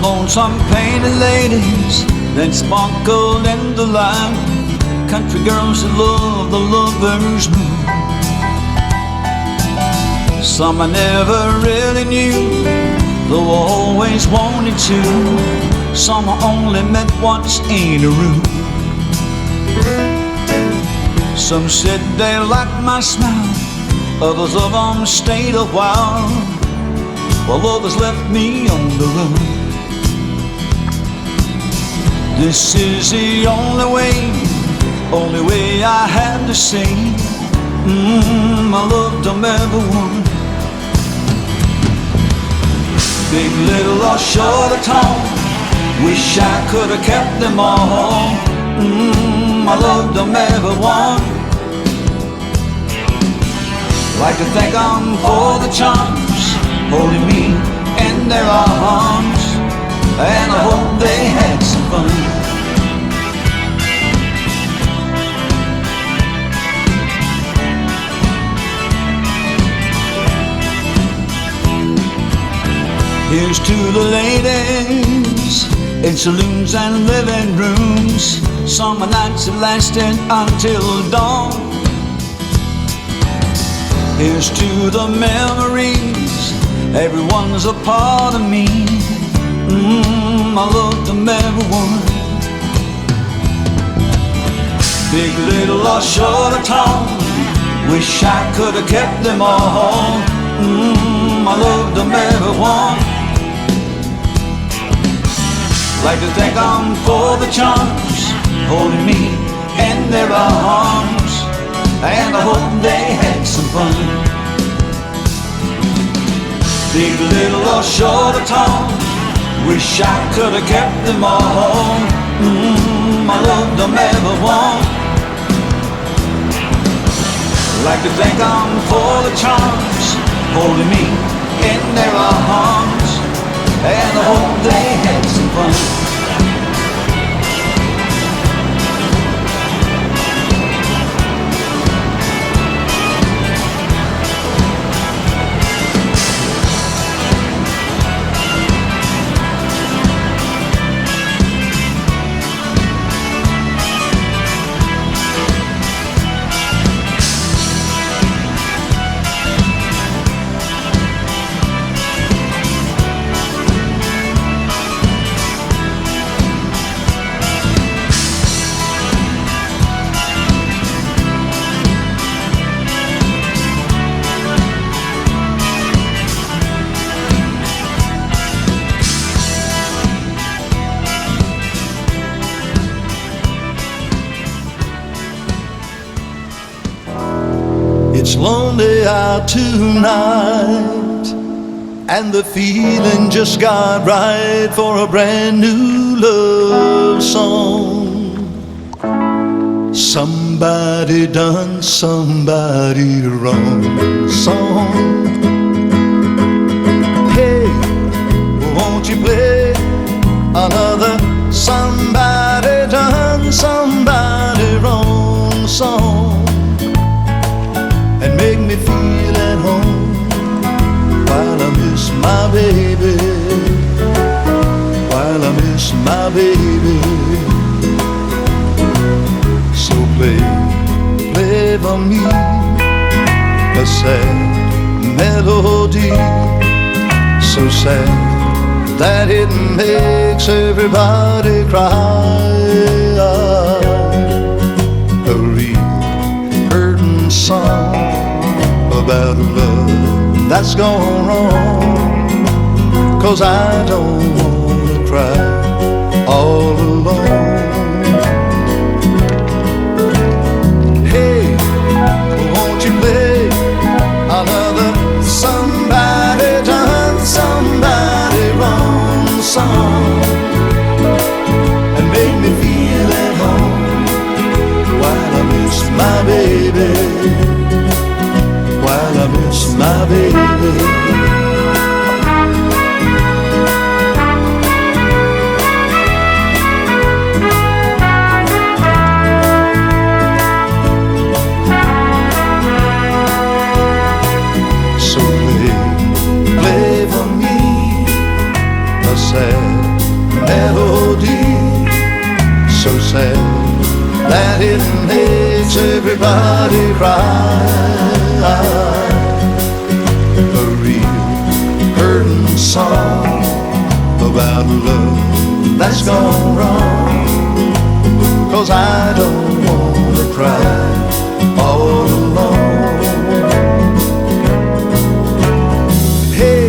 on some painted ladies that sparkle in the light, country girls that love the lover's moon. Some I never really knew, though I always wanted to. Some I only met once in a room. Some said they liked my smile, others of them stayed a while, while others left me on the run. This is the only way I have to say, I loved them everyone. Big, little, or short or tall, wish I could have kept them all. I loved them everyone. Like to thank them for the charms, holding me in their arms, and I hope they had some fun. Here's to the ladies in saloons and living rooms, summer nights that lasted until dawn. Here's to the memories, everyone's a part of me. I love them everyone. Big, little, or short or tall, wish I could have kept them all. I love them everyone. Like to thank them for the charms, holding me in their arms, and I hope they had some fun. Big, little, or short or tall, wish I could have kept them all. I love them everyone. Like to thank them for the charms, holding me in their arms, and I hope they had some fun. It's lonely out tonight, and the feeling just got right for a brand new love song. Somebody done somebody wrong song. Hey, won't you play another somebody done somebody wrong song? And make me feel at home while I miss my baby, while I miss my baby. So play for me a sad melody, so sad that it makes everybody cry. A real hurting song about love that's gone wrong, 'cause I don't wanna cry all alone. Hey, won't you play another somebody done somebody wrong song, and make me feel at home while I miss my baby, while I miss my baby. So play for me a sad they cry. A real hurting song about love that's gone wrong. 'Cause I don't wanna cry all alone. Hey,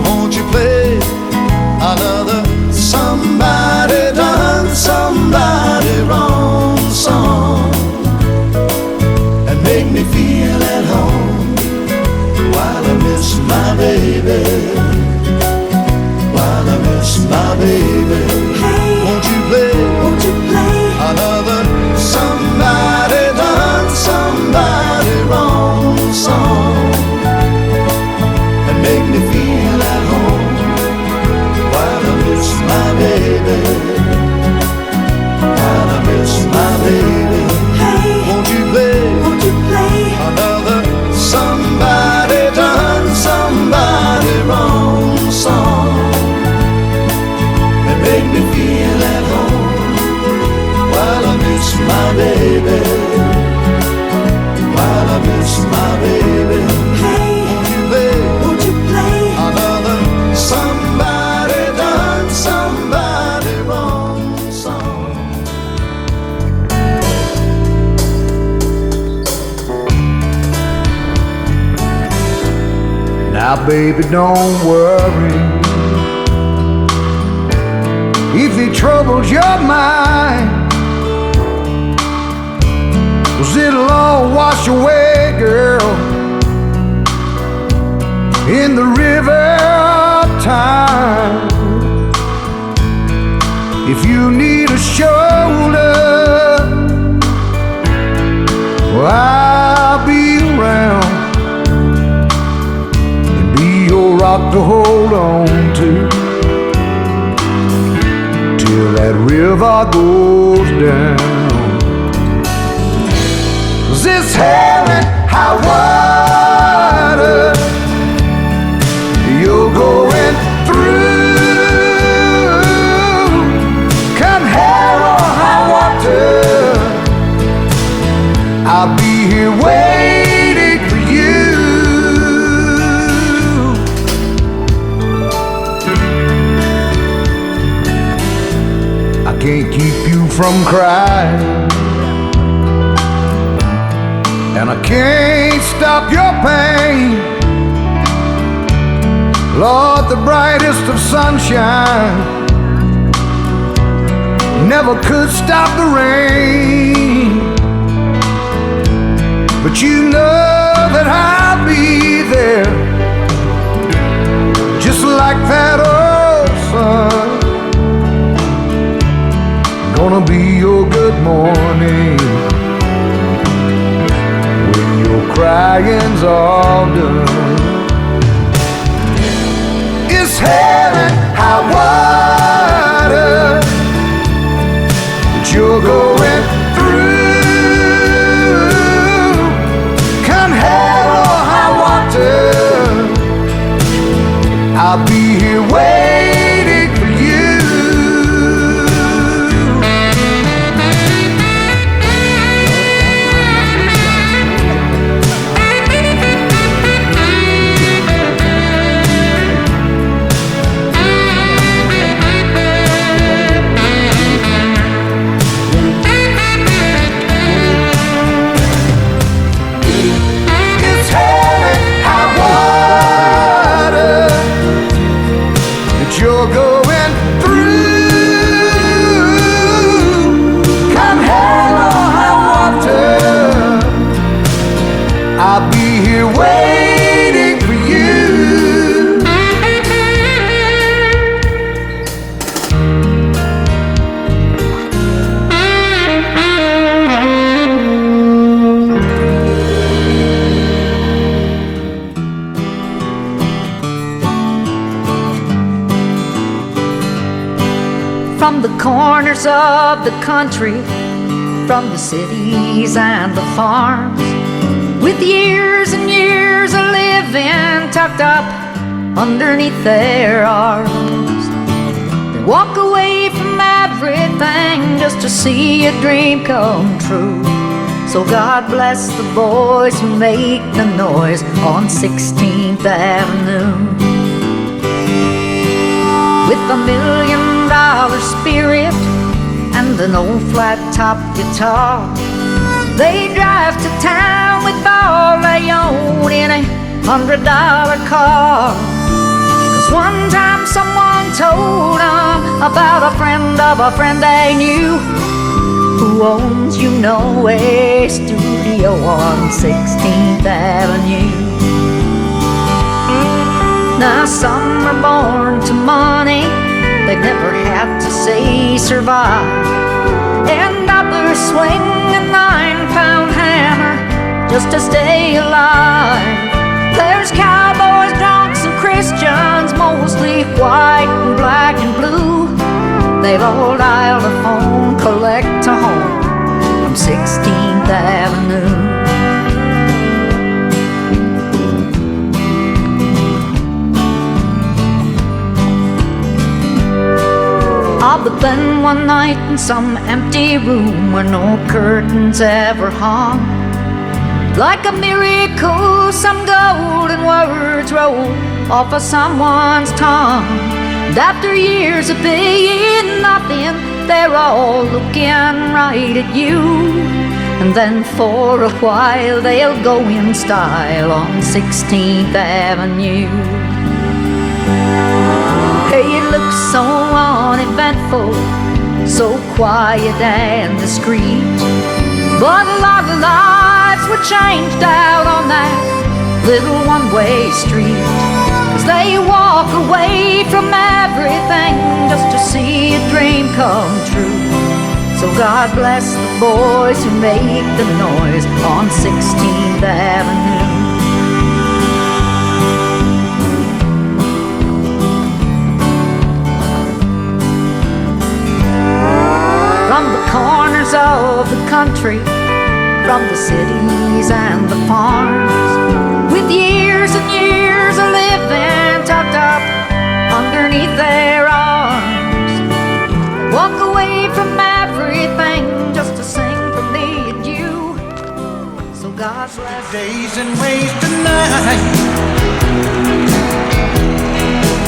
won't you play another somebody done somebody wrong song and make me feel at home while I miss my baby, while I miss my baby. Hey, won't you play another somebody done somebody wrong song and make me feel at home while I miss my baby, while I miss my baby. hey, Won't you play another somebody done somebody wrong song and make me feel at home while I miss my baby, while I miss my baby. hey, Won't you play won't you play another somebody done somebody wrong song? Now, baby, don't worry if it troubles your mind, 'cause it'll all wash away, girl, in the river of time. If you need a shoulder, well, I'll be around and be your rock to hold on to till that river goes down. 'Cause it's hell and high water you're going through. Come hell or high water, I'll be here waiting for you. I can't keep you from crying, and I can't stop your pain. Lord, the brightest of sunshine never could stop the rain. But you know that I'll be there, just like that old sun. Gonna be your good morning when your crying's all done. It's hell and high water that you're going through. Come hell or high water, I'll be here waiting for you. You're going through. Come hell or high water, I'll be here waiting for you. from the corners of the country, from the cities and the farms, with years and years of living tucked up underneath their arms. They walk away from everything just to see a dream come true. So God bless the boys who make the noise on 16th Avenue. With $1 million spirit and an old flat-top guitar, they drive to town with all they own in a $100 car. 'Cause one time someone told them about a friend of a friend they knew, who owns, you know, a studio on 16th Avenue. Now some are born to money, they've never had to say survive, and others swing a 9-pound hammer just to stay alive. There's cowboys, drunks, and Christians, mostly white and black and blue. They've all dialed a phone, collect a home from 16th Avenue. Ah, but then one night in some empty room where no curtains ever hung, like a miracle, some golden words rolled off of someone's tongue. And after years of being nothing, they're all looking right at you. And then for a while they'll go in style on 16th Avenue. Hey, it looks so uneventful, so quiet and discreet, but a lot of lives were changed out on that little one-way street. 'Cause they walk away from everything just to see a dream come true. So God bless the boys who make the noise on 16th Avenue. From the corners of the country, from the cities and the farms, with years and years of living tucked up underneath their arms, walk away from everything just to sing for me and you. So God bless Days and ways tonight,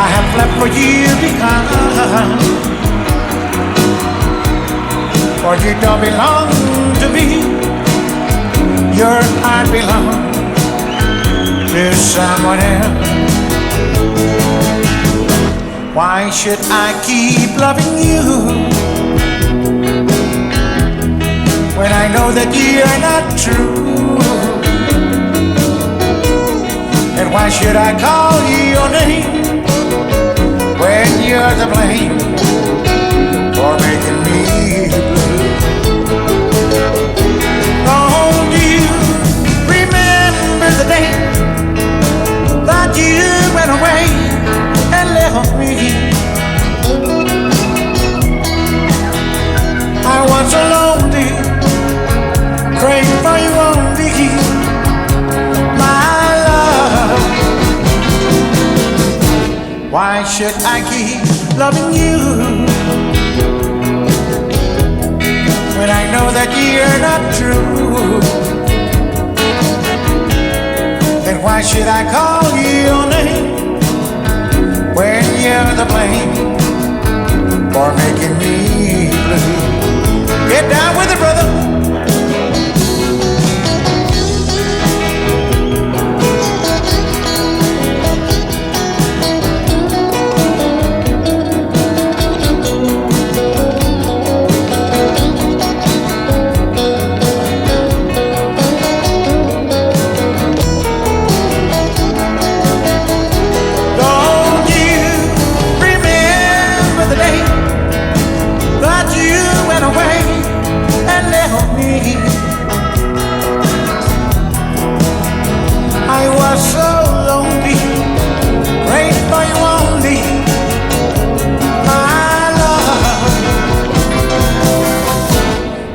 I have left for you behind. For you don't belong to me, your heart belongs to someone else. Why should I keep loving you when I know that you're not true? And why should I call you your name when you're to blame for making me blue? Don't you remember the day that you went away and left me? I was so lonely, praying for you only, my love. Why should I keep loving you when I know that you're not true? Then why should I call you your name when you're the blame for making me blue? Get down with it, brother.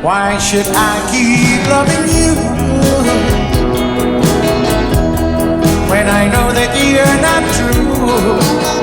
Why should I keep loving you when I know that you're not true?